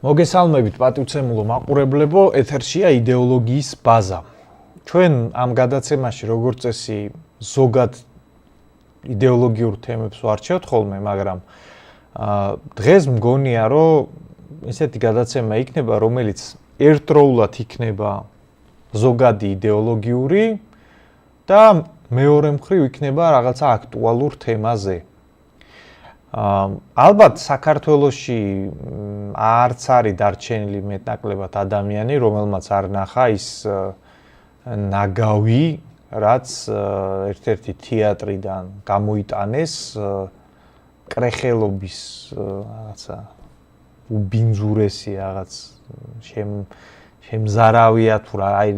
მოგესალმებით პატივცემულო მაყურებლებო, ეთერშია იდეოლოგიის ბაზა. ჩვენ ამ გადაცემაში როგორც წესი ზოგად იდეოლოგიურ თემებს ვარჩევთ ხოლმე, მაგრამ დღეს მგონია, რომ ესეთი გადაცემა იქნება, რომელიც ერთდროულად იქნება ზოგადი იდეოლოგიური და მეორე მხრივ იქნება რაღაცა აქტუალურ თემაზე. ალბათ საქართველოში არც არის დარჩენილი მეტნაკლებად ადამიანი, რომელმაც არ ნახა ის ნაგავი, რაც ერთ-ერთი თეატრიდან გამოიტანეს კრეხელობის რაღაცა უბინძურესი რაღაც შემზარავია თუ რა, აი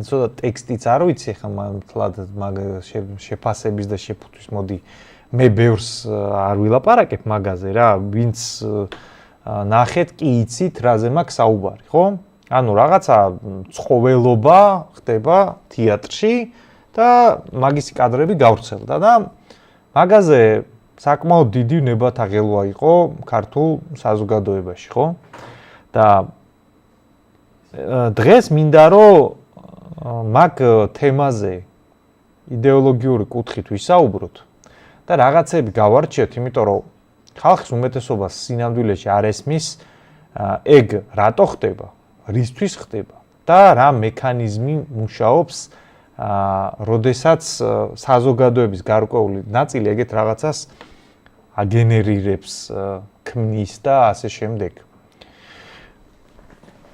ცოტა ტექსტიც არ ვიცი ხა მაგ შეფასების და შეფუთვის მოდი მე ბევრს არ ვილაპარაკებ მაგაზე რა, ვინც ნახეთ კი იცით რაზე მაქვს საუბარი, ხო? ანუ რაღაცა ცხოველობა ხდება თეატრში და მაგისი კადრები გავრცელდა და მაგაზე საკმაოდ დიდი ნებათაღელვა იყო ქართულ საზოგადოებაში, ხო? და დღეს მინდა რომ მაგ თემაზე იდეოლოგიური კუთხით ვისაუბროთ და რაღაცები გავარჩიოთ, იმიტომ რომ ხალხის უმეტესობას სინამდვილეში არ ესმის ეგ რატო ხდება, რისთვის ხდება და რა მექანიზმი მუშაობს, როდესაც საზოგადოების გარკვეული ნაწილი ეგეთ რაღაცას აგენერირებს, ქმნის და ასე შემდეგ.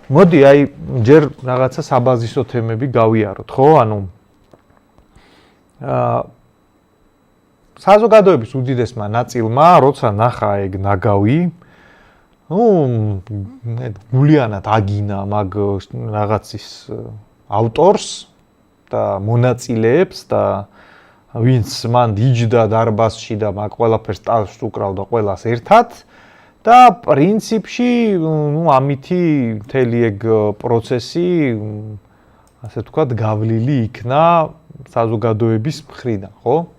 მოდი აი ჯერ რაღაცა საბაზისო თემები გავიაროთ, ხო? ანუ საზოგადოების უდიდესმა ნაწილმა, როცა ნახა ეგ ნაგავი, გულიანად აგინა მაგ რაღაცის ავტორს და მონაწილეებს და ვინც მან იჯდა დარბაზში და მაგ ყველაფერს ტალშს უკრავდა ყველას ერთად და პრინციპში, ამითი მთელი ეგ პროცესი, ასე ვთქვათ, გავლილი იქნა საზოგადოების მხრიდან, ხო?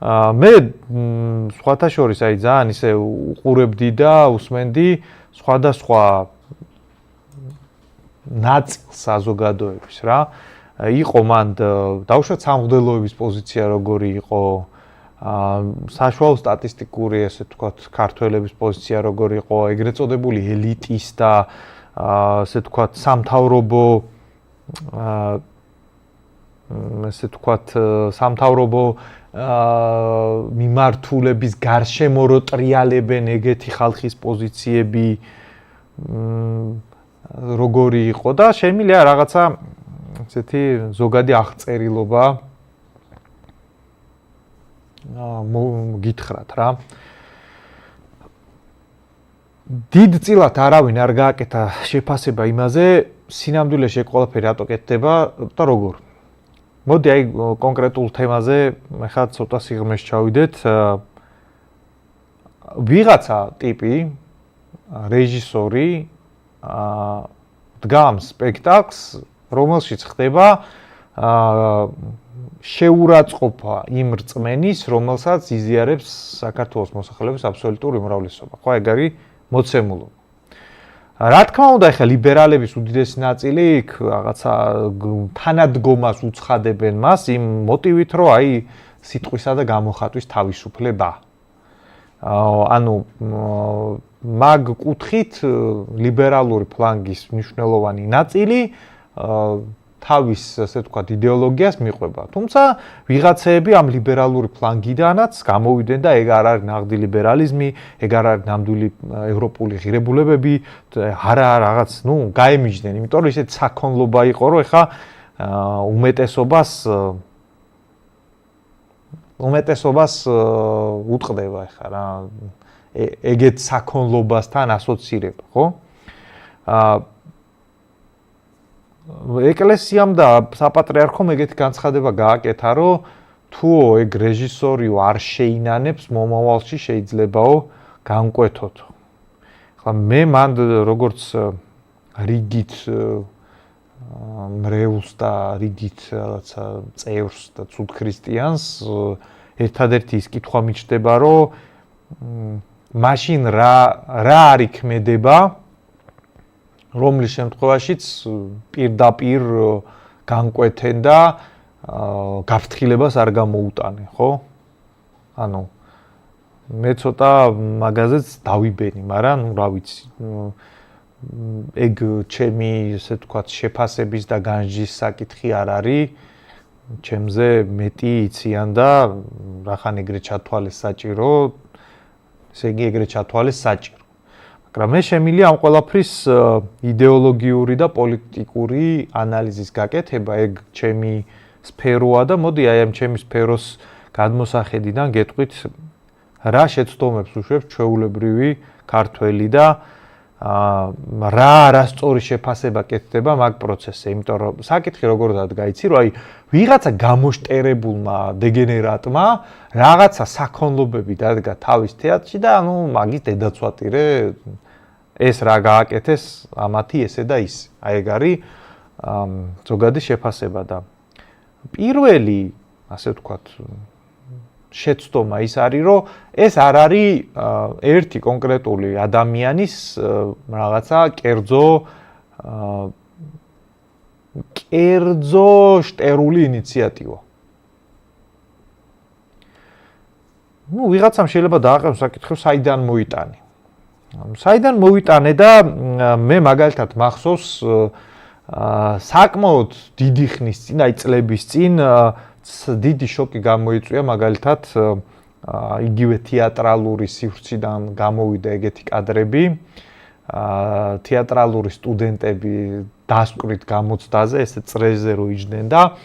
მე სხვათა შორის აი ძალიან ისე უყურებდი და უსმენდი სხვადასხვა ნაწილს საზოგადოების რა. იყო მან დავუშვათ სამღვდელოების პოზიცია როგორი იყო, საშუალო სტატისტიკური ასე ვთქვათ ქართველების პოზიცია როგორი იყო, ეგრეთ წოდებული ელიტის და ასე ვთქვათ სამთავრობო ასე ვთქვათ სამთავრობო მიმართულების გარშემო რო ტრიალებენ ეგეთი ხალხის პოზიციები როგორი იყო და შემიძლია რაღაცა ესეთი ზოგადი აღწერილობა გითხრათ რა. დიდწილად არავინ არ გააკეთა შეფასება იმაზე, სინამდვილეში ეგ ყველაფერი რატო კეთდება და როგორ. მოდი აი კონკრეტულ თემაზე ახლა ცოტა სიღრმეში ჩავიდეთ. ვიღაცა ტიპი, რეჟისორი დგამს სპექტაკლს, რომელშიც ხდება შეურაცხყოფა იმ რწმენის, რომელსაც იზიარებს საქართველოს მოსახლეობის აბსოლუტური უმრავლესობა. ხო, ეგ არის მოცემულობა. რა თქმა უნდა, ახლა ლიბერალების უდიდესი ნაწილი იქ რაღაცა თანადგომას უცხადებენ მას იმ მოტივით, რომ აი სიტყვისა და გამოხატვის თავისუფლება. ანუ მაგ კუთხით ლიბერალური ფლანგის მნიშვნელოვანი ნაწილი თავის, ასე ვთქვათ, იდეოლოგიას მიყვება. თუმცა ვიღაცეები ამ ლიბერალური ფლანგიდანაც გამოვიდნენ და ეგ არ არის ნაღდი ლიბერალიზმი, ეგ არ არის ნამდვილი ევროპული ღირებულებები, არა რაღაც, გაემიჯდნენ, იმიტომ რომ ისეთ საქონლობა იყო, რომ ეხა უმეტესობას უტყდება ეხა რა ეგეთ საქონლობასთან ასოცირება, ხო? ეკლესიამ და საპატრიარქომ ეგეთი განცხადება გააკეთა, რომ თუ ეგ რეჟისორიო არ შეინანებს, მომავალში შეიძლებაო განკვეთოთ. ახლა მე მან როგორც რიგით მრევლს და რიგით რაღაცა წევრს და ცუდ ქრისტიანს ერთადერთი ის კითხვა მიჩნდება, რომ მაშინ რა არ იქმედება რომლის შემთხვევაშიც პირდაპირ განკვეთენ და გაფრთხილებას არ გამოუტანე, ხო? ანუ მე ცოტა მაგაზეც დავიბენი, მაგრამ რა ვიცი, ეგ ჩემი, ესე ვთქვათ, შეფასების და განსჯის საკითხი არ არის. ჩემზე მეტი იციან და რახან ეგრეთ ჩათვალეს საჭირო, ესე იგი ეგრეთ ჩათვალეს საჭირო. მაგრამ მე შემიძლია ამ ყველაფრის იდეოლოგიური და პოლიტიკური ანალიზის გაკეთება, ეგ ჩემი სფეროა და მოდი აი ამ ჩემი სფეროს გადმოსახედიდან გეტყვით რა შეცდომებს უშვებს ჩვეულებრივი ქართველი და რა არასწორი შეფასება კეთდება მაგ პროცესზე, იმიტომ რომ საკითხი როგორ დადგა, რომ აი ვიღაცა გამოშტერებულმა დეგენერატმა რაღაცა საქონლობები დადგა თავის თეატრში და ანუ მაგის დედაცვატირე ეს რა გააკეთეს ამათი ესე და ის. აი ეგ არის ზოგადი შეფასება და პირველი, ასე ვთქვათ, შეცდომა ის არის, რომ ეს არ არის ერთი კონკრეტული ადამიანის რაღაცა კერძო შტერული ინიციატივა. ნუ ვიღაცამ შეიძლება დააყენოს საკითხებს, საიდან მოიტანე. საიდან მოვიტანე და მე მაგალითად მახსოვს საკმაოდ დიდი ხნის წინ, აი წლების წინ დიდი შოკი გამოიწვია მაგალითად იგივე თეატრალური სივრციდან გამოვიდა ეგეთი კადრები, თეატრალური სტუდენტები დასკვით გამოცდაზე, ესე წრეზე რო იჯდნენ და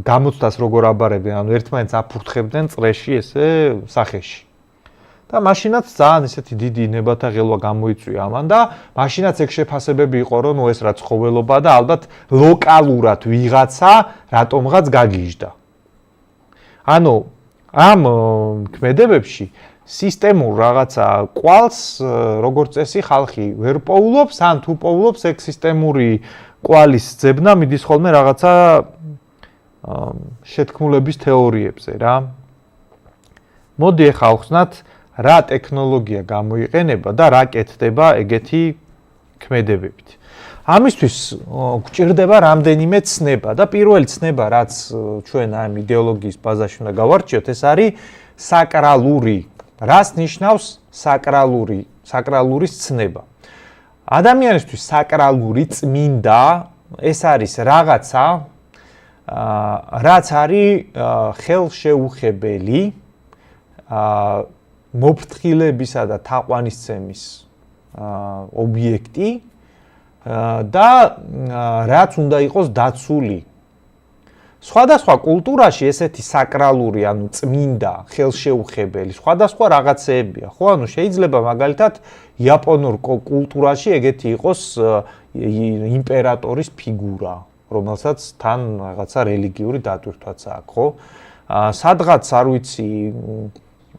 გამოცდას როგორ აბარებდნენ, ანუ ერთმანეთს აფურთხებდნენ წრეში ესე სახეში. და მაშინაც ძალიან ესეთი დიდი ნებათა ღელვა გამოიწვია ამან და მაშინაც ეგ შეფასებები იყო, რომ ნუ ეს რა ცხოველობა და ალბათ ლოკალურად ვიღაცა რატომღაც გაგიჟდა. ანუ ამ ქმედებებში სისტემურ რაღაცა კვალს როგორც წესი ხალხი ვერ პოულობს, ან თუ პოულობს ეგ სისტემური კვალის ძებნა მიდის ხოლმე რაღაცა შეთქმულების თეორიებზე რა. მოდი ახლა ავხსნათ რა ტექნოლოგია გამოიყენება და რა კეთდება ეგეთი ქმედებებით. ამისთვის გვჭირდება რამდენიმე ცნება და პირველი ცნება, რაც ჩვენ ამ იდეოლოგიის ბაზაში უნდა გავარჩიოთ, ეს არის საკრალური. რას ნიშნავს საკრალურის ცნება? ადამიანისთვის საკრალური წმინდა ეს არის რაღაცა, რაც არის ხელშეუხებელი მოფრთხილებისა და თაყვანისცემის ობიექტი და რაც უნდა იყოს დაცული. სხვადასხვა კულტურაში ესეთი საკრალური, ანუ წმინდა, ხელშეუხებელი, სხვადასხვა რაღაცეებია, ხო? ანუ შეიძლება მაგალითად იაპონურ კულტურაში ეგეთი იყოს იმპერატორის ფიგურა, რომელსაც თან რაღაცა რელიგიური დატვირთვაც აქვს, ხო? სადღაც არ ვიცი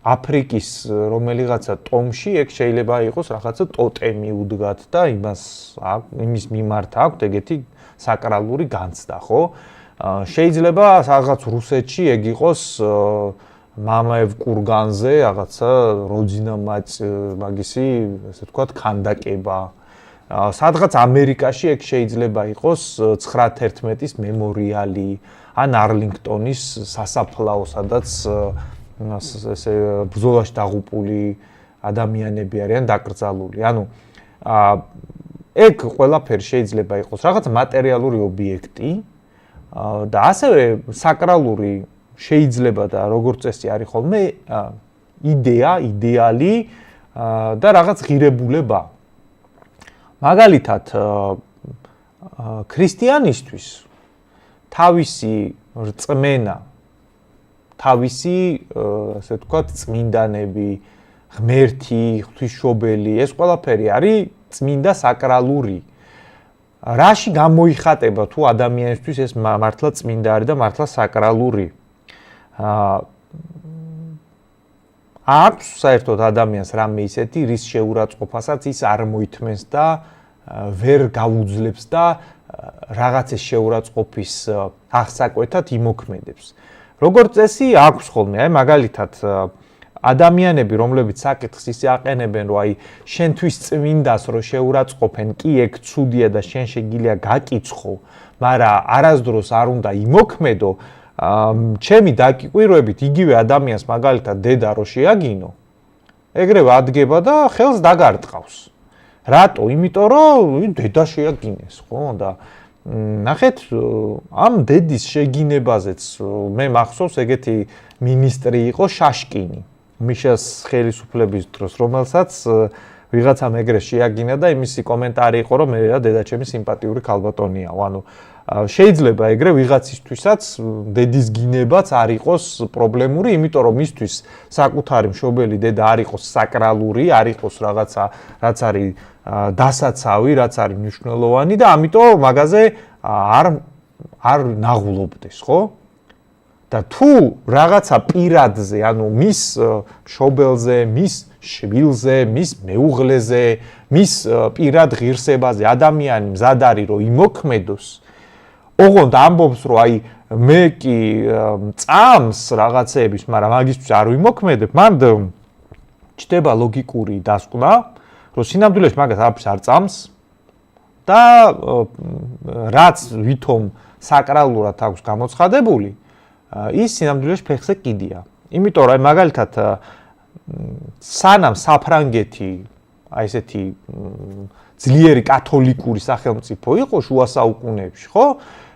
აფრიკის რომელიღაცა ტომში ეგ შეიძლება იყოს რაღაცა ტოტემი უდგათ და იმის მიმართ აქვს ეგეთი საკრალური განცდა, ხო? შეიძლება რაღაც რუსეთში ეგ იყოს მამაევ კურგანზე რაღაცა როძინა მაგისი, ესე ვთქვათ, ქანდაკება. სადღაც ამერიკაში ეგ შეიძლება იყოს 9/11-ის მემორიალი, ან არლინგტონის სასაფლაო, სადაც ესე ბრძოლაში დაღუპული ადამიანები არიან დაკრძალული. ანუ ეგ ყველაფერი შეიძლება იყოს რაღაც მატერიალური ობიექტი და ასევე საკრალური შეიძლება და როგორც წესი არის ხოლმე იდეა, იდეალი და რაღაც ღირებულება. მაგალითად ქრისტიანისთვის თავისი რწმენა, თავისი, ასე ვთქვათ, წმინდანები, ღმერთი, ღვთისმშობელი, ეს ყველაფერი არის წმინდა საკრალური. რაში გამოიხატება თუ ადამიანისთვის ეს მართლა წმინდა არის და მართლა საკრალური? აქვს საერთოდ ადამიანს რამე ისეთი, რის შეურაცხყოფასაც ის არ მოითმენს და ვერ გაუძლებს და რაღაცის შეურაცხყოფის აღსაკვეთად იმოქმედებს. როგორც წესი აქვს ხოლმე, აი მაგალითად ადამიანები, რომლებიც საკითხს ისე აყენებენ, რომ აი შენთვის წმინდას რო შეურაცხყოფენ, კი ეგ ცუდია და შენ შეგიძლია გაკიცხო, მაგრამ არასდროს არ უნდა იმოქმედო, ჩემი დაკიკვირვებით იგივე ადამიანს მაგალითად დედა რო შეაგინო, ეგრევე ადგება და ხელს დაგარტყავს. რატო? იმიტომ რომ დედა შეაგინეს, ხო? და ნახეთ, ამ დედის შეგინებაზეც მე მახსოვს ეგეთი მინისტრი იყო შაშკინი, მიშას ხელისუფლების დროს, რომელსაც ვიღაცამ ეგრე შეაგინა და იმისი კომენტარი იყო, რომ მე რა დედა ჩემი სიმპათიური ქალბატონია. ანუ შეიძლება ეგრე ვიღაცისთვისაც დედის გინებაც არ იყოს პრობლემური, იმიტომ რომ მისთვის საკუთარი მშობელი დედა არ იყოს საკრალური, არ იყოს რაღაცა, რაც არის დასაცავი, რაც არის მნიშვნელოვანი და ამიტომ მაგაზე არ ნაღულობდეს, ხო? და თუ რაღაცა პირადზე, ანუ მის მშობელზე, მის შვილზე, მის მეუღლეზე, მის პირად ღირსებაზე ადამიანი მზად არის რომ იმოქმედოს, ოღონდ ამბობს რომ აი მე კი წამს რაღაცეების, მაგრამ მაგისთვის არ ვიმოქმედებ, მან ჩდება ლოგიკური დასკვნა, რომ სინამდვილეში მაგას არაფერს არ წამს და რაც ვითომ საკრალურად აქვს გამოცხადებული, ის სინამდვილეში ფეხზე კიდია. იმიტომ რომ მაგალითად სანამ საფრანგეთი აი ესეთი ძლიერი კათოლიკური სახელმწიფო იყო შუა საუკუნეებში, ხო?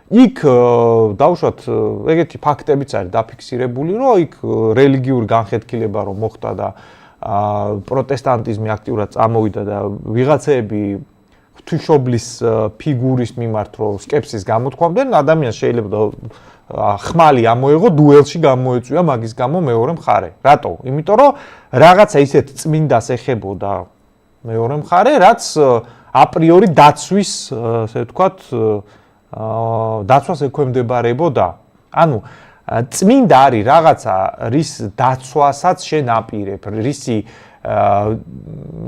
იქ დავუშვათ ეგეთი ფაქტებიც არის დაფიქსირებული, რომ იქ რელიგიური განხეთქილება რომ მოხდა და პროტესტანტიზმი აქტიურად წამოვიდა და ვიღაცეები ღვთისმშობლის ფიგურის მიმართ რომ სკეპსის გამოთქვამდნენ, ადამიანს შეიძლება ხმალი ამოეღო დუელში გამოეწვია მაგის გამო მეორე მხარე. რატო? იმიტომ რომ რაღაცა ისეთ წმინდას ეხებოდა მეორე მხარე, რაც აპრიორი დაცვის, ასე ვთქვათ, დაცვას ექვემდებარებოდა. ანუ წმინდა არის რაღაცა, რის დაცვასაც შენ აპირებ,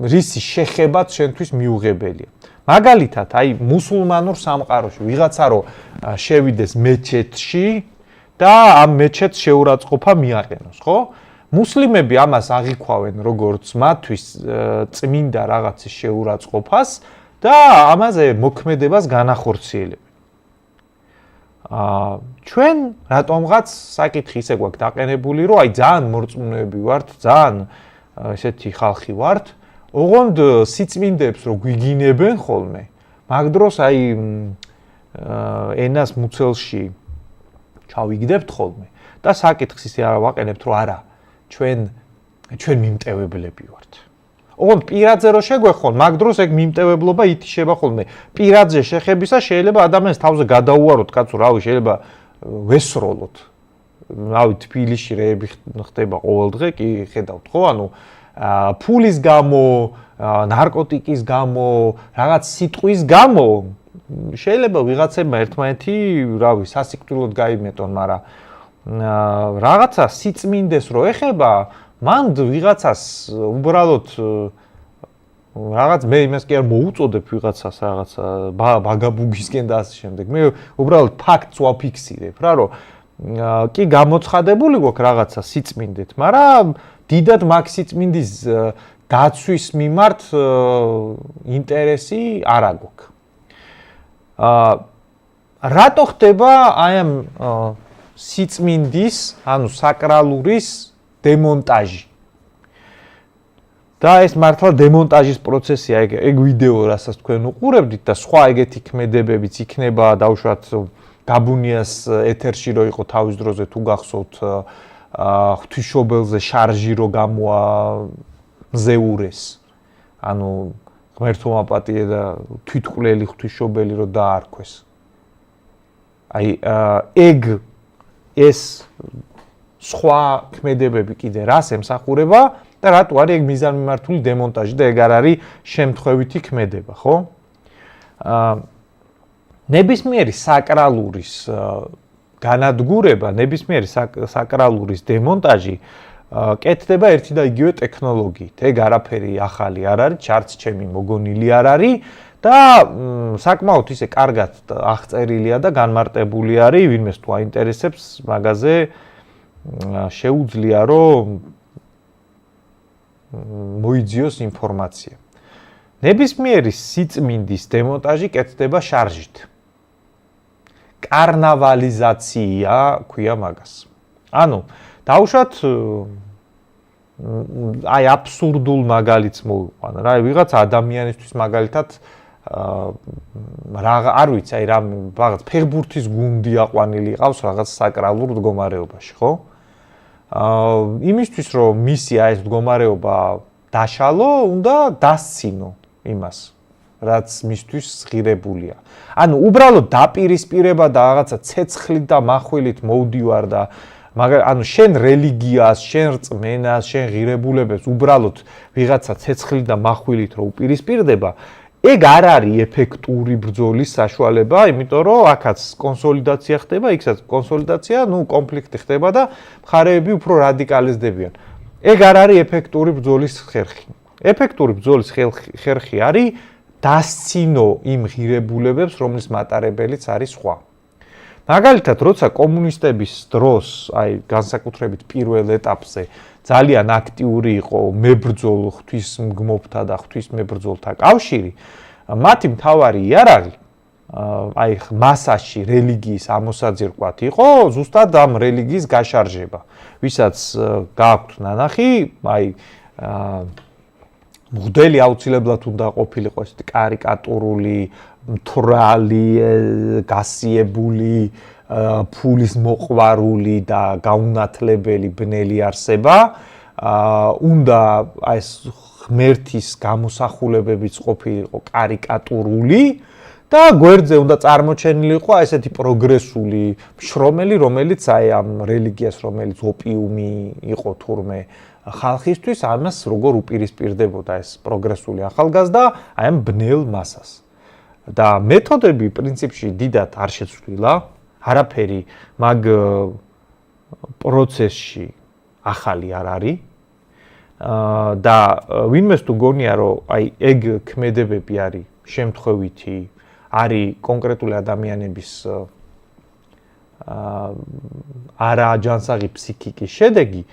რისი შეხებაც შენთვის მიუღებელია. მაგალითად, აი მუსულმანურ სამყაროში ვიღაცა რო შევიდეს მეჩეთში და ამ მეჩეთს შეურაცხყოფა მიაყენოს, ხო? მუსლიმები ამას აღიქვავენ როგორც მათთვის წმინდა რაღაცის შეურაცხყოფას და ამაზე მოქმედებას განახორციელებენ. ჩვენ რატომღაც საკითხი ისე გვაქვს დაყენებული, რომ აი ძალიან მორწმუნეები ვართ, ძალიან ესეთი ხალხი ვართ, ოღონდ სიწმინდეებს რო გვიგინებენ ხოლმე, მაგ დროს აი ენას მუცელში ჩავიგდებთ ხოლმე და საკითხს ისე არ ვაყენებთ, რომ არა, ჩვენ მიმტევებლები ვართ. ოღონდ პირადზე რო შეგვეხონ, მაგ დროს ეგ მიმტევებლობა ითიშება ხოლმე. პირადზე შეხებისა შეიძლება ადამიანს თავზე გადაუაროთ, კაცო, რავი, შეიძლება ვესროლოთ. რავი, თბილისში რეები ხდება ყოველდღე, კი ხედავთ, ხო? ანუ ფულის გამო, ნარკოტიკის გამო, რაღაც სიტყვის გამო შეიძლება ვიღაცებმა ერთმანეთი, რავი, სასიკვდილოდ გაიმეტონ, მაგრამ რაღაცა სიწმინდეს რო ეხება, მან ვიღაცას უბრალოდ რაღაც მე იმას კი არ მოუწოდებ ვიღაცას რაღაცა ბაგაბუგისკენ და ასე შემდეგ. მე უბრალოდ ფაქტს ვაფიქსირებ რა, რომ კი გამოცხადებული გვაქვს რაღაცა სიწმინდეთ, მაგრამ დიდად მაგ სიწმინდის დაცვის მიმართ ინტერესი არ აქვს. რატო ხდება აი ამ სიწმინდის, ანუ საკრალურის დემონტაჟი? და ეს მართლა დემონტაჟის პროცესია, ეგ ვიდეო, რასაც თქვენ უყურებდით და სხვა ეგეთი ქმედებებიც იქნება, დავუშვათ გაბუნიას ეთერში რო იყო თავის დროზე თუ გახსოვთ ღვთისმშობელზე შარჟი რო გამოამზეურეს. ანუ ღმერთო მაპატიე და თვითკვლელი ღვთისმშობელი რო დაარქვეს. აი ეგ ეს სხვა ქმედებები კიდე რას ემსახურება და რატო არის ეგ მიზანმიმართული დემონტაჟი და ეგ არ არის შემთხვევითი ქმედება, ხო? ნებისმიერი საკრალურის განადგურება, ნებისმიერი საკრალურის დემონტაჟი კეთდება ერთი და იგივე ტექნოლოგიით. ეგ არაფერი ახალი არ არის, ჩარც ჩემი მოგონილი არ არის და საკმაოდ ისე კარგად აღწერილია და განმარტებული არის, ვინმეს თუ აინტერესებს, მაგაზე შეუძლია რომ მოიძიოს ინფორმაცია. ნებისმიერი სიწმინდის დემონტაჟი კეთდება შარჟით. კარნავალიზაცია ქვია მაგას. ანუ დავუშვათ აი აბსურდულ მაგალითს მოვიყვან რა, ვიღაც ადამიანისთვის მაგალითად არ ვიცი, აი რაღაც ფეხბურთის გუნდი აყვანილი ყავს რაღაც საკრალურ მდგომარეობაში, ხო? იმისთვის რომ მისი აი ეს მდგომარეობა დაშალო, უნდა დასცინო იმას, რაც მისთვის ღირებულია. ანუ უბრალოდ დაპირისპირება და რაღაცა ცეცხლით და מחვილით მოვდივარ და ანუ შენ რელიგიას, შენ რწმენას, შენ ღირებულებებს უბრალოდ ვიღაცა ცეცხლით და מחვილით რო უპირისპირდება, ეგ არ არის ეფექტური ბრძოლის საშუალება, იმიტომ რომ აქაც კონსოლიდაცია ხდება, იქაც კონსოლიდაცია, კონფლიქტი ხდება და მხარეები უფრო რადიკალიზდებიან. ეგ არ არის ეფექტური ბრძოლის ხერხი. ეფექტური ბრძოლის ხერხი არის დასცინო იმ ღირებულებებს, რომლის მატარებელიც არის სხვა. მაგალითად, როცა კომუნისტების დროს, აი განსაკუთრებით პირველ ეტაპზე ძალიან აქტიური იყო მებრძოლ ღვთისმგმობთა და ღვთისმებრძოლთა კავშირი, მათი მთავარი იარაღი, აი მასაში რელიგიის ამოსაძირკვათ იყო ზუსტად ამ რელიგიის გაშარჟება, ვისაც გააქვთ ნანახი, აი მღვდელი აუცილებლად უნდა ყოფილიყო ესეთი კარიკატურული, მთვრალი, გასიებული, ფულის მოყვარული და გაუნათლებელი ბნელი არსება, უნდა ეს ღმერთის გამოსახულებებიც ყოფილიყო კარიკატურული და გვერდზე უნდა წარმოჩენილიყო ესეთი პროგრესული მშრომელი, რომელიც აი ამ რელიგიას, რომელიც ოპიუმი იყო თურმე ხალხისთვის, ამას როგორ უპირისპირდებოდა ეს პროგრესული ახალგაზრდა აი ამ ბნელ მასას. და მეთოდები პრინციპში დიდად არ შეცვლილა, არაფერი მაგ პროცესში ახალი არ არის. და ვინმეს თუ გონია, რომ აი ეგ ქმედებები არის შემთხვევითი, არის კონკრეტული ადამიანების არაჯანსაღი ფსიქიკის შედეგი,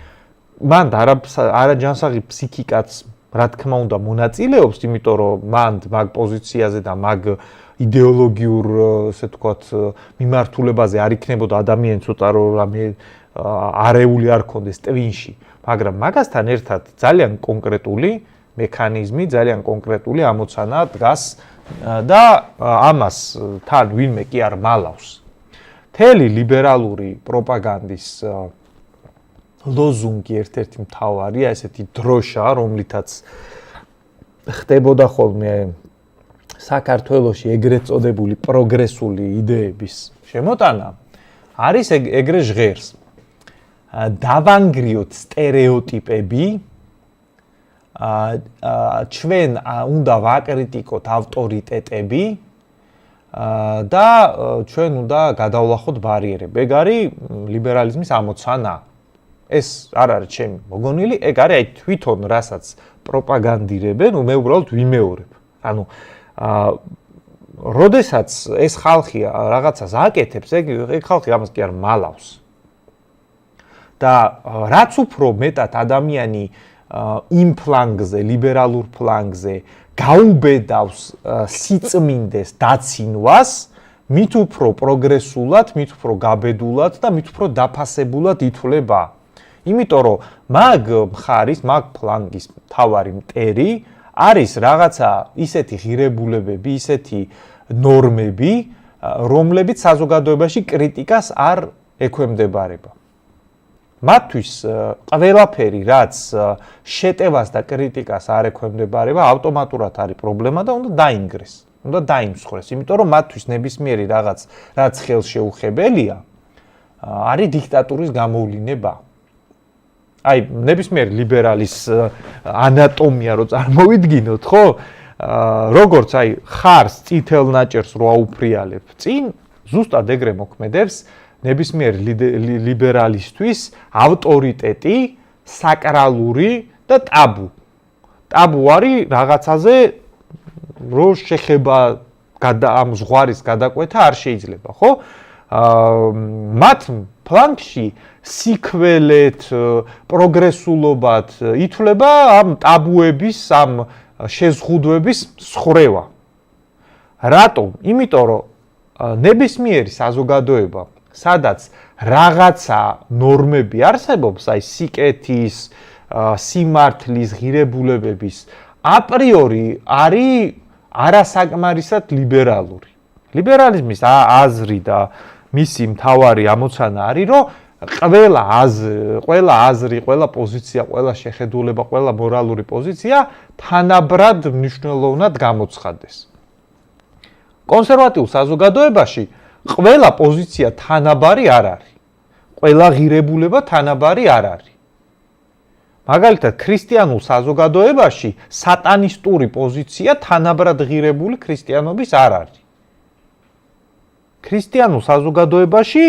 მან არაჯანსაღი ფსიქიკაც რა თქმა უნდა მონაწილეობს, იმიტომ რომ მან მაგ პოზიციაზე და მაგ იდეოლოგიურ, ესე ვთქვათ, მიმართულებაზე არ იქნებოდა ადამიანი ცოტა რომ არეული არ ქონდეს ტვინში, მაგრამ მაგასთან ერთად ძალიან კონკრეტული მექანიზმი, ძალიან კონკრეტული ამოცანა დგას და ამას თან ვინმე კი არ მალავს. მთელი ლიბერალური პროპაგანდის ლოზუნგი ერთ-ერთი მთავარია, ესეთი დროშა, რომლითაც ხდებოდა ხოლმე საქართველოში ეგრეთ წოდებული პროგრესული იდეების შემოტანა, არის ეგრე ჟღერს. დავანგრიოთ სტერეოტიპები, ჩვენ უნდა ვაკრიტიკოთ ავტორიტეტები და ჩვენ უნდა გადავლახოთ ბარიერები. ეგ არის ლიბერალიზმის ამოცანა. ეს არ არის ჩემი მოგონილი, ეგ არის აი თვითონ რასაც პროპაგანდირებენ, მე უბრალოდ ვიმეორებ. ანუ როდესაც ეს ხალხი რაღაცას აკეთებს, ეგ ხალხი ამას კი არ მალავს. და რაც უფრო მეტად ადამიანი იმ ფლანგზე, ლიბერალურ ფლანგზე გაუბედავს სიწმინდეს დაცინვას, მით უფრო პროგრესულად, მით უფრო გაბედულად და მით უფრო დაფასებულად ითვლება. იმიტომ რომ მაგ მხარის, მაგ ფლანგის მთავარი მტერი არის რაღაცა ისეთი ღირებულებები, ისეთი ნორმები, რომლებიც საზოგადოებაში კრიტიკას არ ექვემდებარება. მათთვის ყველაფერი, რაც შეტევას და კრიტიკას არ ექვემდებარება, ავტომატურად არის პრობლემა და უნდა დაინგრეს, უნდა დაიმსხვრეს, იმიტომ რომ მათთვის ნებისმიერი რაღაც, რაც ხელშეუხებელია, არის დიქტატურის გამოვლინება. აი, ნებისმიერი ლიბერალის ანატომია რო წარმოვიდგინოთ, ხო? როგორც აი ხარს წითელ ნაჭერს რო აუფრიალებ წინ, ზუსტად ეგრე მოქმედებს ნებისმიერ ლიბერალისტვის ავტორიტეტი, საკრალური და ტაბუ. ტაბუ არის რაღაცაზე, რო შეხება ამ ზღვარის გადაკვეთა არ შეიძლება, ხო? მათ ფლანგში სიკველეთ, პროგრესულობად ითვლება ამ ტაბუების, ამ შეზღუდვების სხრევა. რატომ? იმიტომ რომ ნებისმიერი საზოგადოება, სადაც რაღაცა ნორმები არსებობს, აი სიკეთის, სიმართლის, ღირებულებების, აპრიორი არის არასაკმარისად ლიბერალური. ლიბერალიზმის აზრი და მისი მთავარი ამოცანა არის, რომ ყველა აზრი, ყველა პოზიცია, ყველა შეხედულება, ყველა მორალური პოზიცია თანაბრად მნიშვნელოვნად გამოცხადდეს. კონსერვატიულ საზოგადოებაში ყველა პოზიცია თანაბარი არ არის. ყველა ღირებულება თანაბარი არ არის. მაგალითად, ქრისტიანულ საზოგადოებაში სატანისტური პოზიცია თანაბრად ღირებული ქრისტიანობის არ არის. ქრისტიანულ საზოგადოებაში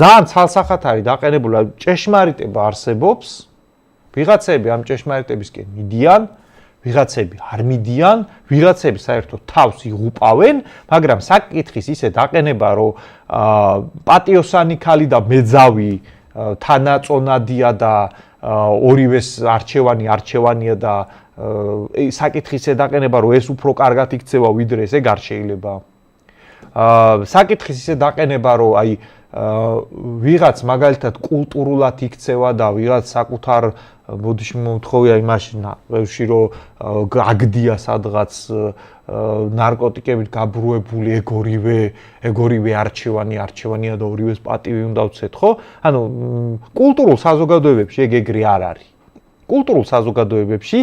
ძალიან ცალსახად არის დაყენებული ჭეშმარიტება არსებობს. ვიღაცები ამ ჭეშმარიტებისკენ მიდიან, ვიღაცები არ მიდიან, ვიღაცები საერთოდ თავს იღუპავენ, მაგრამ საკითხის ისე დაყენება, რომ პატიოსანი ქალი და მეძავი თანაწონადია და ორივეს არჩევანია და საკითხის ისე დაყენება, რომ ეს უფრო კარგად იქცევა, ვიდრე ეს ეგ არ შეიძლება. საკითხის ისე დაყენება, რომ აი ვიღაც მაგალითად კულტურულად იქცევა და ვიღაც საკუთარ ბოდიში მომთხოვია იმაში ნაყევში, რომ აგდია სადღაც ნარკოტიკებით გაბრუებული ეგორივე არჩევანია და ორივეს პატივი უნდა ვცეთ, ხო? ანუ კულტურულ საზოგადოებებში ეგრე არ არის. კულტურულ საზოგადოებებში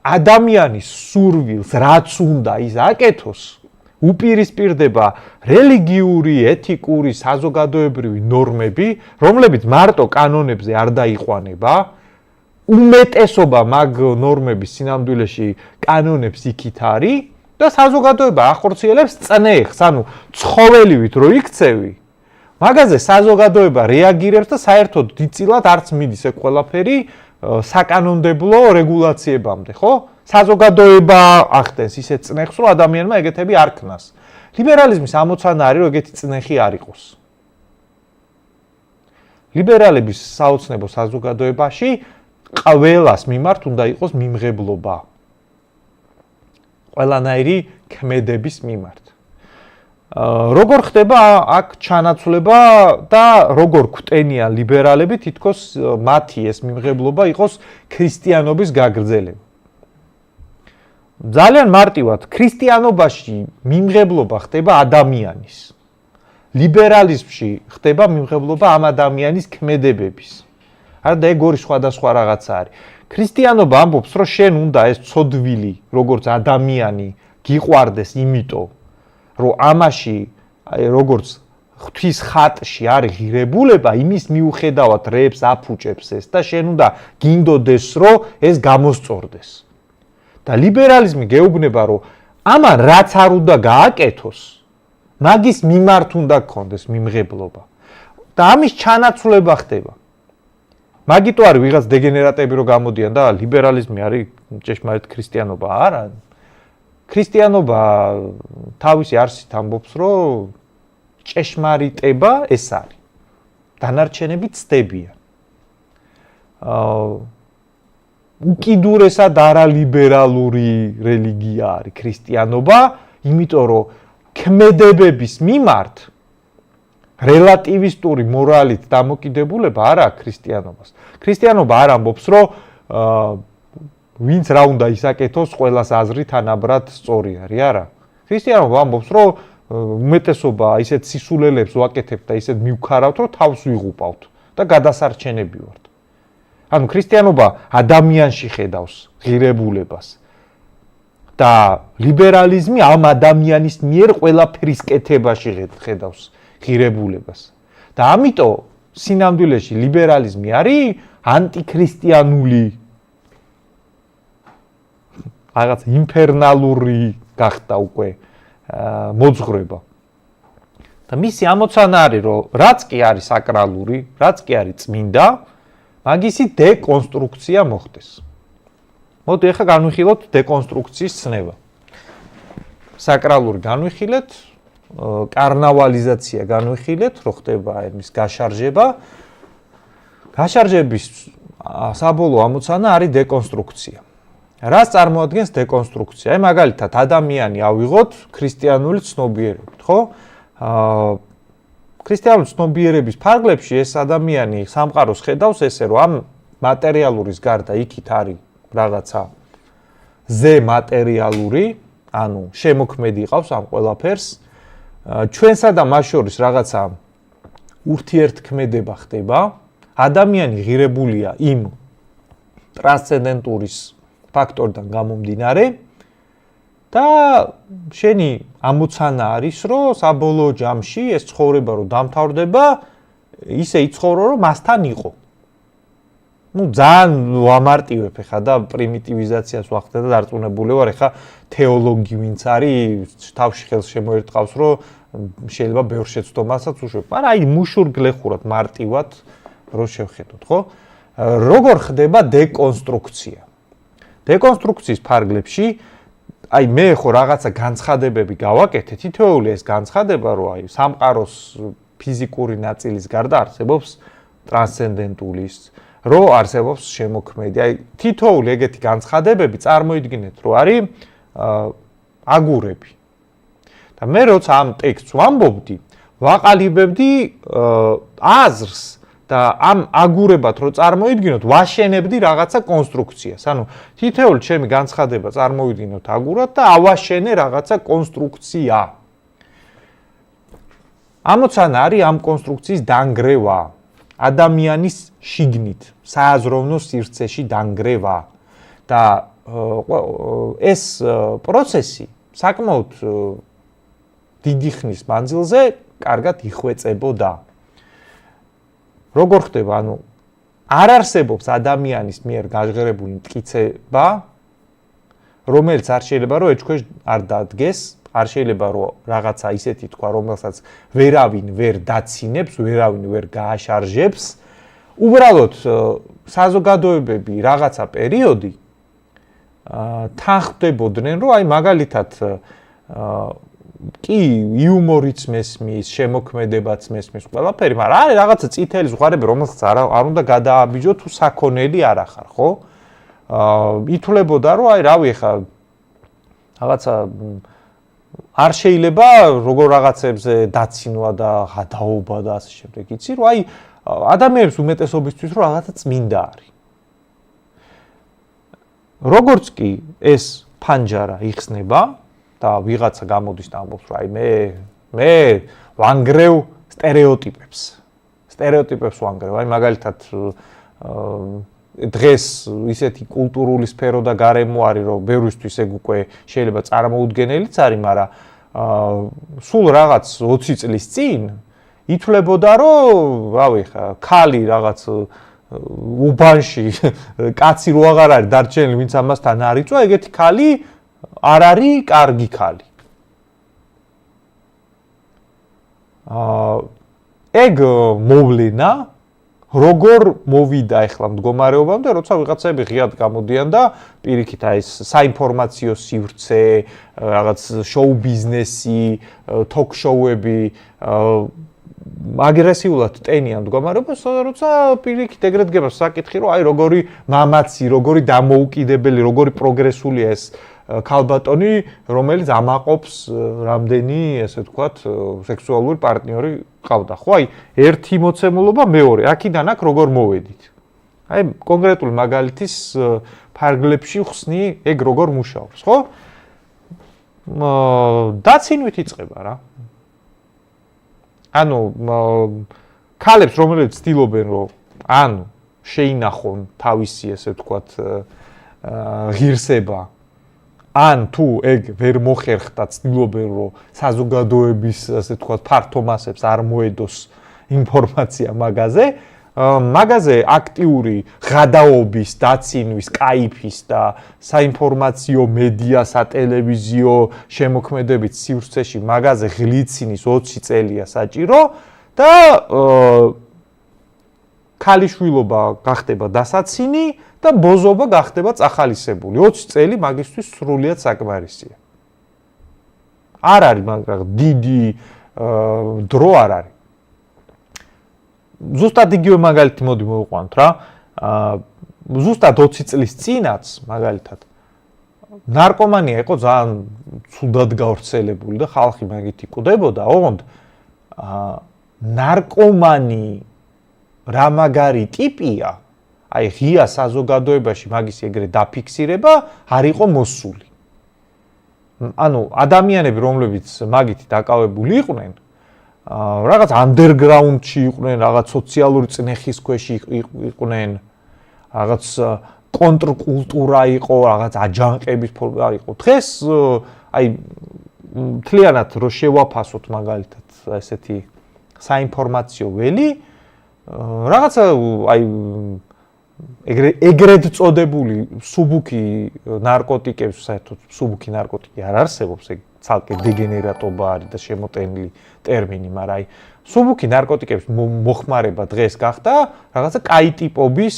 ადამიანის სურვილს რაც უნდა ის აკეთოს, უპირისპირდება რელიგიური, ეთიკური, საზოგადოებრივი ნორმები, რომლებიც მარტო კანონებზე არ დაიყვანება. უმეტესობა მაგ ნორმების სინამდვილეში კანონებს იქით არის და საზოგადოება ახორციელებს წნეხს, ანუ ცხოველივით რო იქცევი, მაგაზე საზოგადოება რეაგირებს და საერთოდ დიდწილად არც მიდის ეგ ყველაფერი საკანონმდებლო რეგულაციებამდე, ხო? საზოგადოება ახდენს ისეთ წნეხს, რომ ადამიანმა ეგეთები არ ქნას. ლიბერალიზმის ამოცანა არის, რომ ეგეთი წნეხი არ იყოს. ლიბერალების საოცნებო საზოგადოებაში ყველას მიმართ უნდა იყოს მიმღებლობა. ყველანაირი ქმედების მიმართ. როგორ ხდება აქ ჩანაცვლება და როგორ გვტენიან ლიბერალები, თითქოს მათი ეს მიმღებლობა იყოს ქრისტიანობის გაგრძელება. ძალიან მარტივად, ქრისტიანობაში მიმღებლობა ხდება ადამიანის. ლიბერალიზმში ხდება მიმღებლობა ამ ადამიანის ქმედებების. არა და ეგ ორი სხვადასხვა რაღაცა არის. ქრისტიანობა ამბობს, რომ შენ უნდა ეს ცოდვილი, როგორც ადამიანი, გიყვარდეს იმიტომ, რომ ამაში, როგორც ღვთის ხატში არის ღირებულება, იმის მიუხედავად რეებს აფუჭებს ეს და შენ უნდა გინდოდეს, რომ ეს გამოსწორდეს. და ლიბერალიზმი გეუბნება, რომ ამან რაც არ უნდა გააკეთოს, მაგის მიმართ უნდა გქონდეს მიმღებლობა. და ამის ჩანაცვლება ხდება. მაგიტო არის ვიღაც დეგენერატები რო გამოდიან და ლიბერალიზმი არის ჭეშმარიტ ქრისტიანობა, არა. ქრისტიანობა თავისი არსით ამბობს, რომ ჭეშმარიტება ეს არის. დანარჩენები ცდებიან. უკიდურესად არალიბერალური რელიგია არის ქრისტიანობა, იმიტომ რომ ქმედებების მიმართ რელატივისტური მორალით დამოკიდებულება არ აქვს ქრისტიანობას. ქრისტიანობა არ ამბობს, რომ ვინც რა უნდა ისაკეთოს, ყველას აზრი თანაბრად სწორი არის, არა. ქრისტიანობა ამბობს, რომ უმეტესობა ისეთ სისულელებს ვაკეთებთ და ისეთ მივქარავთ, რომ თავს ვიღუპავთ და გადასარჩენები ვართ. ანუ ქრისტიანობა ადამიანში ხედავს ღირებულებას და ლიბერალიზმი ამ ადამიანის მიერ ყველაფრის კეთებაში ხედავს ღირებულებას. და ამიტომ სინამდვილეში ლიბერალიზმი არის ანტიქრისტიანული რაღაც ინფერნალური გახდა უკვე მოძღვრება. და მისი ამოცანა არის, რომ რაც კი არის საკრალური, რაც კი არის წმინდა, მაგისი დეკონსტრუქცია მოხდეს. მოდი ახლა განვიხილოთ დეკონსტრუქციის ცნება. საკრალური განვიხილეთ, კარნავალიზაცია განვიხილეთ, რო ხდება იმის გაშარჟება. გაშარჟების საბოლოო ამოცანა არის დეკონსტრუქცია. რას წარმოადგენს დეკონსტრუქცია? აი მაგალითად ადამიანი ავიღოთ ქრისტიანული ცნობიერებით, ხო? ქრისტიანული ცნობიერების ფარგლებში ეს ადამიანი სამყაროს ხედავს ესე, რომ ამ მატერიალურის გარდა იქით არის რაღაცა ზე მატერიალური, ანუ შემოქმედი ყავს ამ ყველაფერს. ჩვენსა და მას შორის რაღაცა ურთიერთქმედება ხდება. ადამიანი ღირებულია იმ ტრანსცენდენტურის ფაქტორიდან გამომდინარე და შენი ამოცანა არის, რომ საბოლოო ჯამში ეს ცხოვრება რომ დამთავრდება, ისე იცხოვრო, რომ მასთან იყო. ძალიან ვამარტივებ ხა და პრიმიტივიზაციას ვახდე და დარწმუნებული ვარ, ხა თეოლოგი ვინც არის, თავში ხელს შემოერტყავს, რომ შეიძლება ბევრ შეცდომასაც უშვებ. მაგრამ აი მუშურგლეხურად მარტივად რო შევხედოთ, ხო? როგორ ხდება დეკონსტრუქცია? დეკონსტრუქციის ფარგლებში აი მე ხო რაღაცა განცხადებები გავაკეთე, თითოეული ეს განცხადება რო აი სამყაროს ფიზიკური ნაწილის გარდა არსებობს ტრანსცენდენტულის, რო არსებობს შემოქმედი. აი თითოეული ეგეთი განცხადებები წარმოიდგინეთ, რომ არის აგურები. და მე როცა ამ ტექსტს ვამბობდი, ვაყალიბებდი აზრს და ამ აგურებად რო წარმოიდგინოთ, ვაშენებდი რაღაცა კონსტრუქციას. ანუ თითოეული ჩემი განცხადება წარმოვიდგინოთ აგურად და ავაშენე რაღაცა კონსტრუქცია. ამოცანა არის ამ კონსტრუქციის დანგრევა, ადამიანის შიგნით, სააზროვნო სივრცეში დანგრევა და ეს პროცესი საკმაოდ დიდი ხნის მანძილზე კარგად იხვეწებოდა. როგორ ხდება, ანუ არ არსებობს ადამიანის მიერ გაჟღერებული მტკიცება, რომელიც არ შეიძლება რომ ეჭქვეშ არ დადგეს, არ შეიძლება რომ რაღაცა ისეთი თქვა, რომელსაც ვერავინ ვერ დაცინებს, ვერავინ ვერ გააშარჟებს. უბრალოდ საზოგადოებები რაღაცა პერიოდი თანხმდებოდნენ, რომ აი მაგალითად კი იუმორიც მესმის, შემოქმედებაც მესმის ყველაფერი, მაგრამ არის რაღაცა წითელი ზღვარები, რომელსაც არ უნდა გადააბიჯო თუ საქონელი არ ახარ, ხო? ითვლებოდა, რომ აი რავი ხა რაღაცა არ შეიძლება როგორ რაღაცებზე დაცინვა და გადაობა და ასე შემდეგ. იცი, რომ აი ადამიანის უმეტესობისთვის რომ რაღაცა წმინდა არის. როგორც კი ეს ფანჯარა იხსნება და ვიღაცა გამოდის და ამბობს, რომ აი მე ვანგრევ სტერეოტიპებს. სტერეოტიპებს ვანგრევ. აი მაგალითად დღეს ისეთი კულტურული სფერო და გარემო არის, რომ ბევრისთვის ეგ უკვე შეიძლება წარმოუდგენელიც არის, მაგრამ სულ რაღაც 20 წლის წინ ითვლებოდა, რომ რავი ხა ქალი რაღაც უბანში კაცი რო აღარ არის დარჩენილი, ვინც ამასთან არ იწვა, ეგეთი ქალი არ არის კარგი ქალი. ეგ მოვლენა როგორ მოვიდა ახლა მდგომარეობამდე, როცა ვიღაცები ღიად გამოდიან და პირიქით აი ეს საინფორმაციო სივრცე, რაღაც შოუ ბიზნესი, თოქ-შოუები აგრესიულად ტენიან მდგომარეობას, როცა პირიქით ეგრეთ გება საკითხი, რომ აი როგორი მამაცი, როგორი დამოუკიდებელი, როგორი პროგრესულია ეს ქალბატონი, რომელიც ამაყობს რამდენი, ესე ვთქვათ, სექსუალური პარტნიორი ყავდა. ხო, აი ერთი მოცემულობა, მეორე, აქედან აქ როგორ მოვედით. აი კონკრეტული მაგალითის ფარგლებში ხსნი ეგ როგორ მუშაობს, ხო? დაცინვით იწყება რა. ანუ ქალებს რომელიც ცდილობენ რომ ანუ შეინახონ თავისი ესე ვთქვათ ღირსება ან თუ ეგ ვერ მოხერხდა ცდილობენ რომ საზოგადოების ასე ვთქვათ ფართო მასებს არ მოედოს ინფორმაცია მაგაზე აქტიური ღადაობის, დაცინვის, კაიფის და საინფორმაციო მედია, სატელევიზიო შემოქმედებით სივრცეში მაგაზე ღლიცინის 20 წელია საჭირო და ქალიშვილობა გახდება დასაცინი და ბოზობა გახდება წახალისებული. 20 წელი მაგისთვის სრულიად საკმარისია. არ არის მაგრამ დიდი დრო არ არის. ზუსტად იგივე მაგალითი მოდი მოვიყვანოთ რა. ზუსტად 20 წლის წინაც მაგალითად ნარკომანია იყო ძალიან ცუდად გავრცელებული და ხალხი მაგით იკვდებოდა, ოღონდ ნარკომანი რა მაგარი ტიპია, აი ღია საზოგადოებაში მაგის ეგრე დაფიქსირება არ იყო მოსული. ანუ ადამიანები, რომლებიც მაგით დაკავებული იყვნენ, რაღაც ანდერგრაუნდში იყვნენ, რაღაც სოციალური წნეხის ქვეშ იყვნენ, რაღაც კონტრკულტურა იყო, რაღაც აჯანყების ფორმა იყო. დღეს აი მთლიანად რო შევაფასოთ მაგალითად ესეთი საინფორმაციო ველი, რაღაცა აი ეგრეთ წოდებული სუბუქი ნარკოტიკებს, საერთოდ სუბუქი ნარკოტიკი არ არსებობს, ეგ ცალკე დეგენერატობა არის და შემოტენილი ტერმინი, მაგრამ აი სუბუქი ნარკოტიკების მოხმარება დღეს გახდა რაღაცა კაი ტიპობის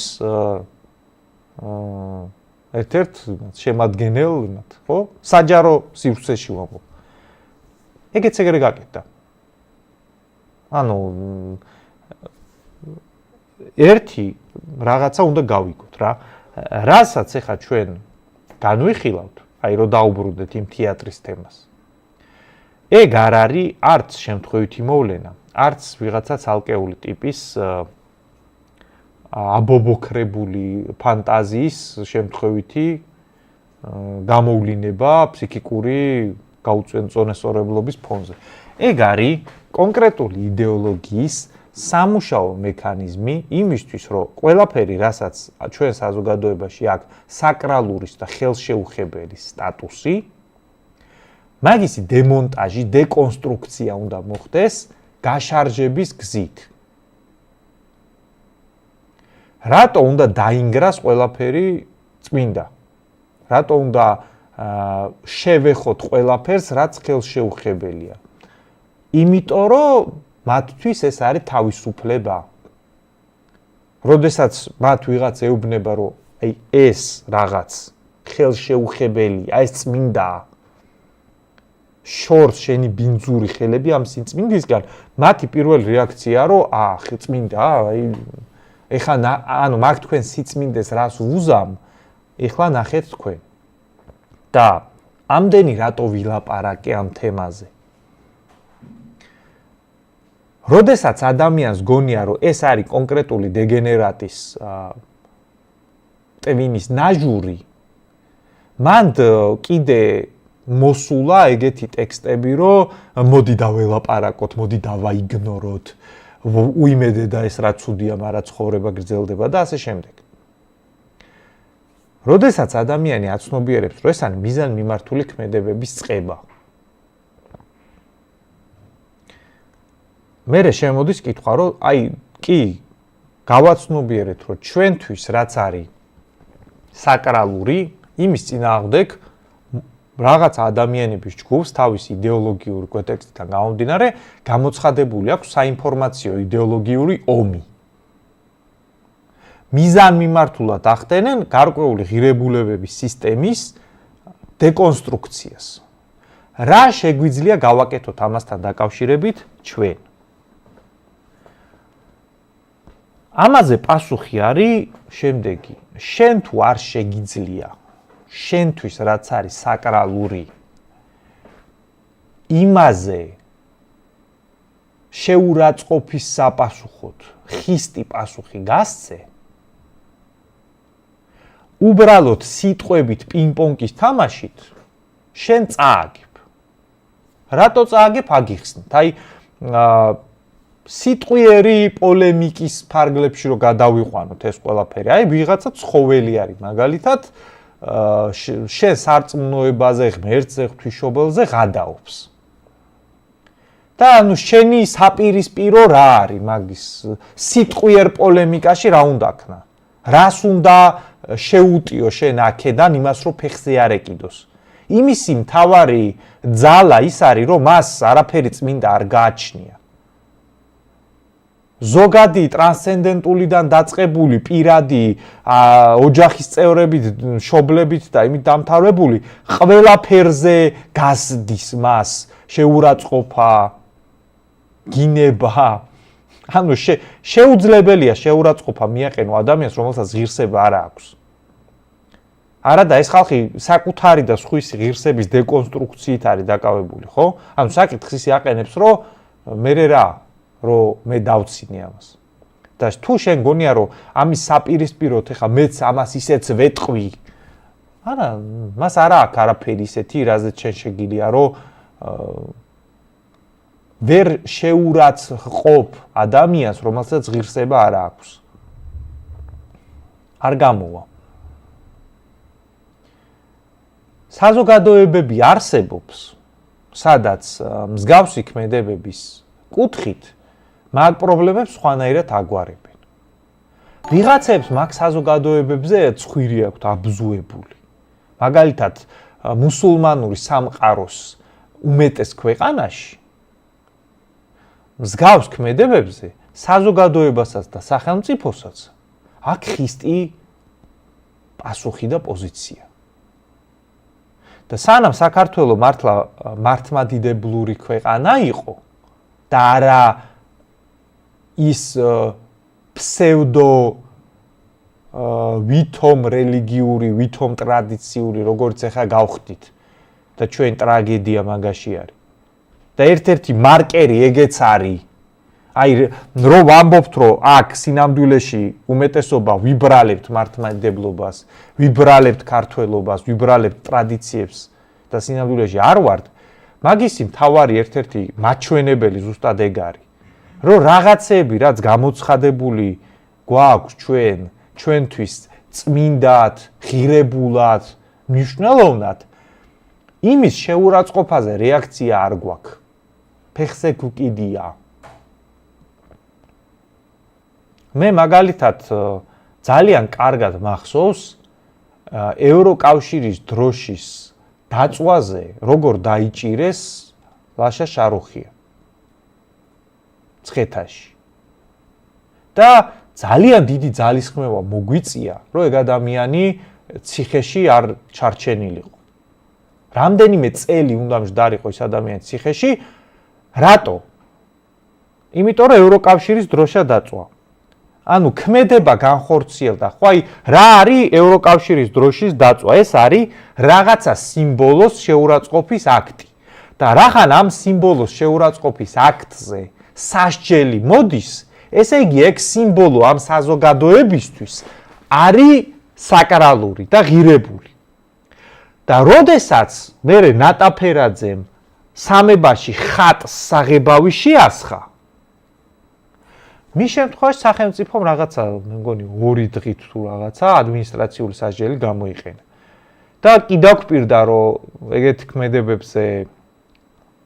ერთ-ერთ შემადგენელ, ხო? საჯარო სივრცეში ვამბობ. ეგეც ეგრე გაკეთდა. ანუ ერთი რაღაცა უნდა გავიგოთ რა. რასაც ახლა ჩვენ განვიხილავთ, აი რომ დაუბრუნდეთ იმ თეატრის თემას. ეგ არ არის არც შემთხვევითი მოვლენა, არც ვიღაცა ცალკეული ტიპის აბობოქრებული ფანტაზიის შემთხვევითი გამოვლინება ფსიქიკური გაუწონესწორებლობის ფონზე. ეგ არის კონკრეტული იდეოლოგიის სამუშაო მექანიზმი იმისთვის, რომ ყველაფერი, რასაც ჩვენ საზოგადოებაში აქვს საკრალურის და ხელშეუხებელი სტატუსი, მაგისი დემონტაჟი, დეკონსტრუქცია უნდა მოხდეს გაშარჟების გზით. რატო უნდა დაინგრას ყველაფერი წმინდა? რატო უნდა შევეხოთ ყველაფერს, რაც ხელშეუხებელია? იმიტომ, რომ მათთვის ეს არის თავისუფლება. როდესაც მათ ვიღაც ეუბნება, რომ აი ეს რაღაც ხელშეუხებელია, ეს წმინდაა. შორს შენი ბინძური ხელები ამ სიწმინდისგან, მათი პირველი რეაქცია, რომ წმინდა, აი ეხლა ანუ მაგ თქვენ სიწმინდეს რას ვუზამ, ეხლა ნახეთ თქვენ. და ამდენი რატო ვილაპარაკე ამ თემაზე? როდესაც ადამიანს გონია, რომ ეს არის კონკრეტული დეგენერატის ტვინის ნაჟური, მან კიდე მოსულა ეგეთი ტექსტები, რომ მოდი დაველაპარაკოთ, მოდი დავაიგნოროთ, უიმედე და ეს რა ცუდია, მაგრამ ცხოვრება გრძელდება და ასე შემდეგ. როდესაც ადამიანი აცნობიერებს, რომ ეს არის მიზანმიმართული ქმედებების წყება, მერე შემოდის კითხვა, რომ აი კი გავაცნობიერეთ, რომ ჩვენთვის რაც არის საკრალური, იმის წინააღმდეგ რაღაც ადამიანების ჯგუფს თავის იდეოლოგიური კონტექსტიდან გამომდინარე გამოცხადებული აქვს საინფორმაციო იდეოლოგიური ომი. მიზანმიმართულად ახდენენ გარკვეული ღირებულებების სისტემის დეკონსტრუქციას. რა შეგვიძლია გავაკეთოთ ამასთან დაკავშირებით ჩვენ? ამაზე პასუხი არის შემდეგი. შენ თუ არ შეგიძლია შენთვის რაც არის საკრალური იმაზე შეურაცხყოფის საპასუხოდ ხისტი პასუხი გასცე, უბრალოდ სიტყვებით პინგ-პონგის თამაშით შენ წააგებ. რატო წააგებ აგიხსნით? აი სიტყვიერი პოლემიკის ფარგლებში რო გადავიყვანოთ ეს ყველაფერი. აი ვიღაცა ცხოველი არის მაგალითად შენ სარწმუნოებაზე, ღმერთზე, ღვთისმშობელზე ღადაობს. და ანუ შენი საპირისპირო რა არის მაგის სიტყვიერ პოლემიკაში რა უნდა ქნა? რას უნდა შეუტიო შენ აქედან იმას რომ ფეხზე არ ეკიდოს? იმისი მთავარი ძალა ის არის რომ მას არაფერი წმინდა არ გააჩნია. ზოგადი ტრანსცენდენტულიდან დაწყებული პირადი ოჯახის წევრებით, მშობლებით და იმით დამთავრებული ყველაფერზე გასდის მას შეურაცხყოფა, გინება. ანუ შეუძლებელია შეურაცხყოფა მიაყენო ადამიანს, რომელსაც ღირსება არ აქვს. არადა ეს ხალხი საკუთარი და სხვისი ღირსების დეკონსტრუქციით არის დაკავებული, ხო? ანუ საკითხს ისე აყენებს, რომ მე რომ მე დავცინე ამას. და თუ შენ გონია რომ ამის საპირისპიროდ ეხა მეც ამას ისეც ვეტყვი. არა, მას არ აქვს არაფერი ისეთი, რაზეც შენ შეგიძლია რომ ვერ შეურაცხყოფ ადამიანს, რომელსაც ღირსება არ აქვს. არ გამოვა. საზოგადოებები არსებობს, სადაც მსგავსი ქმედებების კუთხით მაგ პრობლემებს სხვანაირად აგვარებენ. ვიღაცებს მაგ საზოგადოებებზე ცხვირი აქვთ აბზუებული. მაგალითად, მუსულმანური სამყაროს უმეტეს ქვეყანაში მსგავს ქმედებებზე საზოგადოებასაც და სახელმწიფოსაც აქ ხისტი პასუხი და პოზიცია. და სანამ საქართველო მართლა მართლმადიდებლური ქვეყანა იყო და არა ის ფსევდო ვითომ რელიგიური, ვითომ ტრადიციული, როგორც ახლა გავხდით და ჩვენ ტრაგედია მაგაში არის. და ერთ-ერთი მარკერი ეგეც არის. აი რომ ვამბობთ, რომ აქ სინამდვილეში უმეტესობა ვიბრალებთ მართლმადიდებლობას, ვიბრალებთ ქართველობას, ვიბრალებთ ტრადიციებს და სინამდვილეში არ ვართ, მაგისი მთავარი ერთ-ერთი მაჩვენებელი ზუსტად ეგ არის. რომ რაღაცები, რაც გამოცხადებული გვაქვს ჩვენთვის წმინდად, ღირებულად, მნიშვნელოვნად, იმის შეურაცხყოფაზე რეაქცია არ გვაქვს. ფეხზე გვკიდია. მე მაგალითად ძალიან კარგად მახსოვს ევროკავშირის დროშის დაწვაზე როგორ დაიჭირეს ლაშა შაროხია ცხეთაში. და ძალიან დიდი ძალისხმევა მოგვიწია, რომ ეგ ადამიანი ციხეში არ ჩარჩენილიყო. რამდენიმე წელი უნდა მждარიყო ეს ადამიანი ციხეში, რატო? იმიტომ რომ ევროკავშირის დროშა დაწვა. ანუ ქმედება განხორციელდა. ხო აი რა არის ევროკავშირის დროშის დაწვა? ეს არის რაღაცა სიმბოლოს შეურაცხყოფის აქტი. და რახან ამ სიმბოლოს შეურაცხყოფის აქტზე სასჯელი მოდის, ესე იგი ეგ სიმბოლო ამ საზოგადოებისთვის არის საკრალური და ღირებული. და როდესაც მე ნატაფერაძემ სამებაში ხატს საღებავი შეასხა, მის შემთხვევაში სახელმწიფომ რაღაცა, მე მგონი 2 დღით თუ რაღაცა ადმინისტრაციული სასჯელი გამოიყენა. და კიდევ გვპირდა რომ ეგეთ ქმედებებზე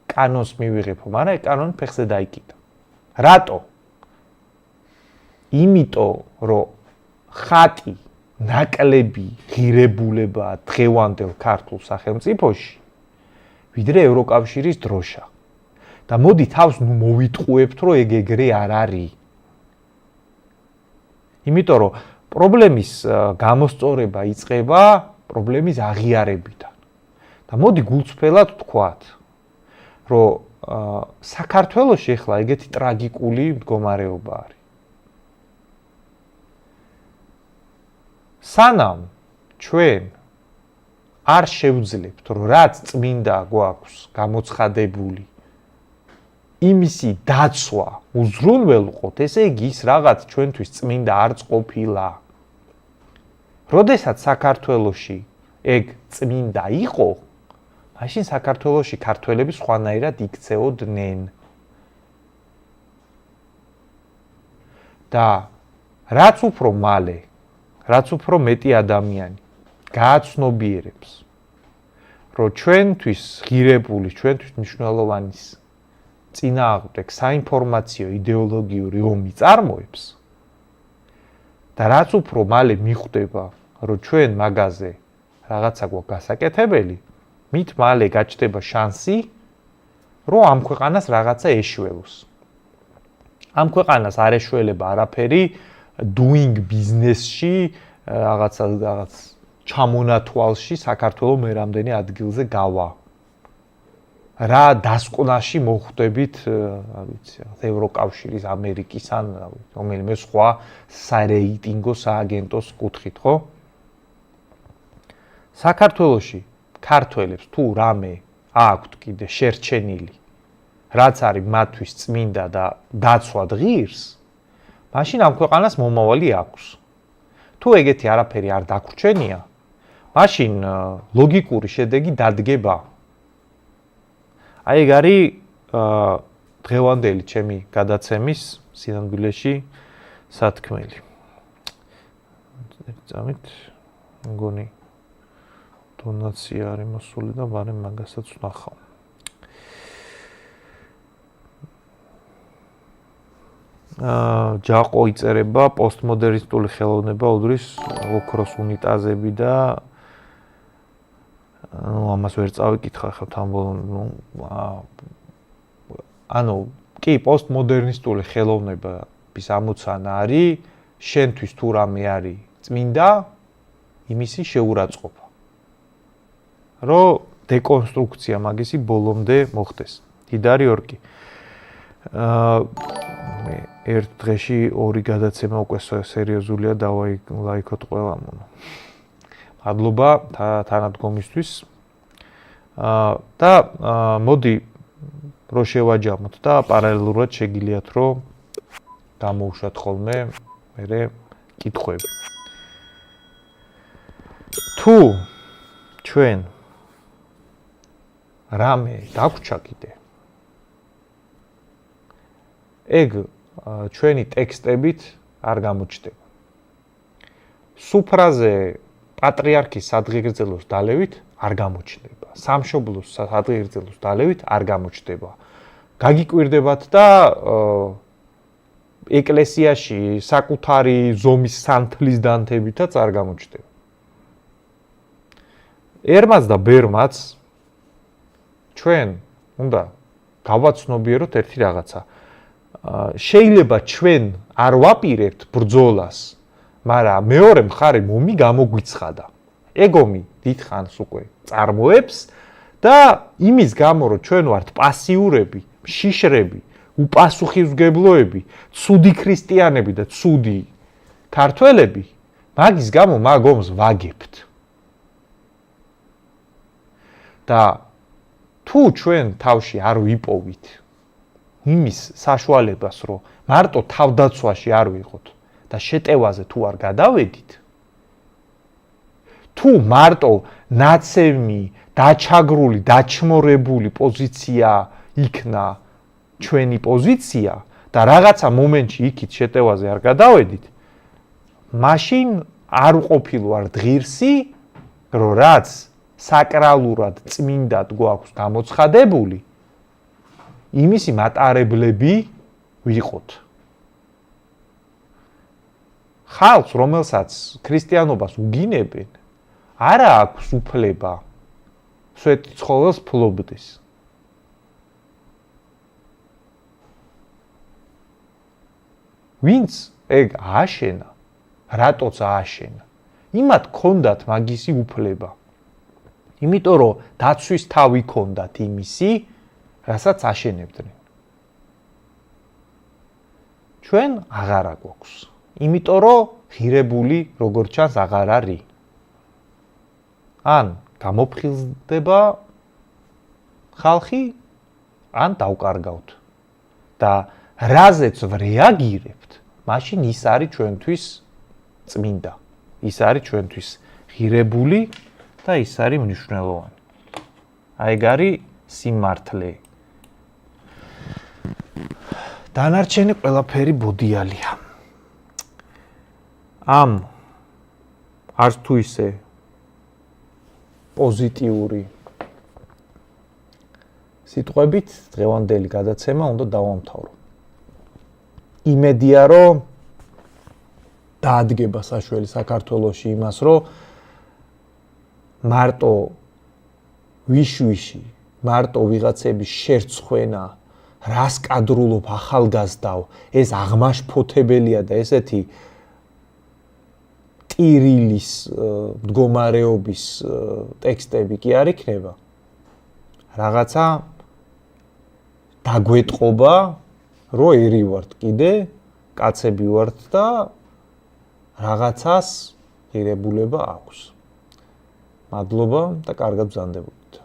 კანონს მივიღებო, მაგრამ კანონი ფეხზე დაიკიდა. რატო? იმიტომ რომ ხატი ნაკლები ღირებულება დღევანდელ ქართულ სახელმწიფოში, ვიდრე ევროკავშირის დროშა. და მოდი თავს მოვიტყუებთ, რომ ეგ ეგრე არ არის. იმიტომ რომ პრობლემის გამოსწორება იწყება პრობლემის აღიარებიდან. და მოდი გულწრფელად ვთქვათ, რომ საქართველოში ახლა ეგეთი ტრაგიკული მდგომარეობა არის. სანამ ჩვენ არ შევძლებთ, რომ რაც წმინდა გვაქვს გამოცხადებული, იმისი დაცვა უზრუნველყოთ, ესე იგი ის რაღაც ჩვენთვის წმინდა არც ყოფილა. როდესაც საქართველოში ეგ წმინდა იყო, მაშინ საქართველოში ქართველები სხვანაირად იქცეოდნენ. და რაც უფრო მალე, რაც უფრო მეტი ადამიანი გააცნობიერებს, რომ ჩვენთვის ღირებული, ჩვენთვის მნიშვნელოვანი წინააღმდეგ საინფორმაციო იდეოლოგიური ომი წარმოებს და რაც უფრო მალე მიხვდება, რომ ჩვენ მაგაზე რაღაცა გვაქვს გასაკეთებელი, მით მალე გაჩნდება შანსი, რომ ამ ქვეყანას რაღაცა ეშველოს. ამ ქვეყანას არ ეშველება არაფერი doing business-ში რაღაც ჩამონათვალში საქართველოს მე რამდენი ადგილზე გავა. რა დასკვნაში მოხვდებით, არ ვიცი, ევროკავშირის, ამერიკის ან რომელიმე სხვა სარეიტინგო სააგენტოს კუთხით, ხო? საქართველოში ქართველებს თუ რამე აქვთ კიდე შერჩენილი, რაც არის მათთვის წმინდა და დაცვა ღირს, მაშინ ამ ქვეყანას მომავალი აქვს. თუ ეგეთი არაფერი არ დაგვრჩენია, მაშინ ლოგიკური შედეგი დადგება. აი ეგ არის დღევანდელი ჩემი გადაცემის სინამდვილეში სათქმელი. წამით მგონი დონაცია არის მოსული და მანე მაგასაც ვნახავ. ჯაყო იწერება პოსტმოდერნისტული ხელოვნება უდრის ოქროს უნიტაზები და ამას ვერ წავიკითხა ხა თამბოლო ანუ კი პოსტმოდერნისტული ხელოვნების ამოცანა არის შენთვის თუ რამე არის წმინდა იმისი შეურაცხყოფა რომ დეკონსტრუქცია მაგისი ბოლომდე მოხდეს დიდარი ორკი მე ერთ დღეში ორი გადაცემა უკვე სერიოზულია დავაიქოთ ყველა მონო მადლობა თანადგომისთვის და მოდი რო შევაჯამოთ და პარალელურად შეგიძლიათ რომ გამოუშვათ ხოლმე მე კითხვები თუ ჩვენ რამე დაგვჭა კიდე ეგ ჩვენი ტექსტებით არ გამოჩნდება სუფრაზე პატრიარქის სადღეგრძელოს დალევით არ გამოჩნდება. სამშობლოს სადღეგრძელოს დალევით არ გამოჩნდება. გაგიკვირდებათ და ეკლესიაში საკუთარი ზომის სანთლის დანთებითაც არ გამოჩნდება. ერმაც და ბერმაც ჩვენ უნდა გავაცნობიეროთ ერთი რაღაცა. შეიძლება ჩვენ არ ვაპირებთ ბრძოლას მაგრამ მეორე მხარე მომი გამოგვიცხადა. ეგომი დიდხანს უკვე წარმოებს და იმის გამო რომ ჩვენ ვართ პასიურები, შიშრები, უპასუხისმგებლოები, ცუდი ქრისტიანები და ცუდი ქართველები, მაგის გამო მაგომს ვაგებთ. და თუ ჩვენ თავში არ ვიპოვით იმის საშუალებას რომ მარტო თავდაცვაში არ ვიყოთ და შეტევაზე თუ არ გადავედით თუ მარტო ნაცემი დაჩაგრული დაჩმორებული პოზიცია იქნა ჩვენი პოზიცია და რაღაცა მომენტში იქით შეტევაზე არ გადავედით მაშინ არ უყოფილვარ ღირსი რომ რაც საკრალურად წმინდად გვაქვს გამოცხადებული იმისი მატარებლები ვიყოთ ხალხს რომელსაც ქრისტიანობას უგინებენ არა აქვს უფლება სვეტი ცხოველს ფლობდეს ვინც ეგ აშენა რატოც აშენა იმათ ქონდათ მაგისი უფლება იმიტომ რომ დაცვის თავი ქონდათ იმისი რასაც აშენებდნენ ჩვენ აღარა გვაქვს იმიტომ რომ ღირებული როგორც ჩანს აღარ არის ან გამოფხიზდება ხალხი ან დავკარგავთ და რაზეც რეაგირებთ მაშინ ის არის ჩვენთვის წმინდა ის არის ჩვენთვის ღირებული და ის არის მნიშვნელოვანი აი ეგ არის სიმართლე დანარჩენი ყველაფერი ბოდიალია ამ არც თუ ისე პოზიტიური სიტყვებით დღევანდელი გადაცემა უნდა დავამთავრო. იმედია რომ დაადგება საშველი საქართველოში იმას რომ მარტო ვიშვიში მარტო ვიღაცების შერცხვენა რას კადრულობ ახალგაზრდაო, ეს აღმაშფოთებელია და ესეთი ტირილის მდგომარეობის ტექსტები კი არ იქნება. Რაღაცა დაგვეტყობა, რომ ერი ვართ კიდე, კაცები ვართ და რაღაცას ღირებულება აქვს. მადლობა და კარგად ბრძანდებოდეთ.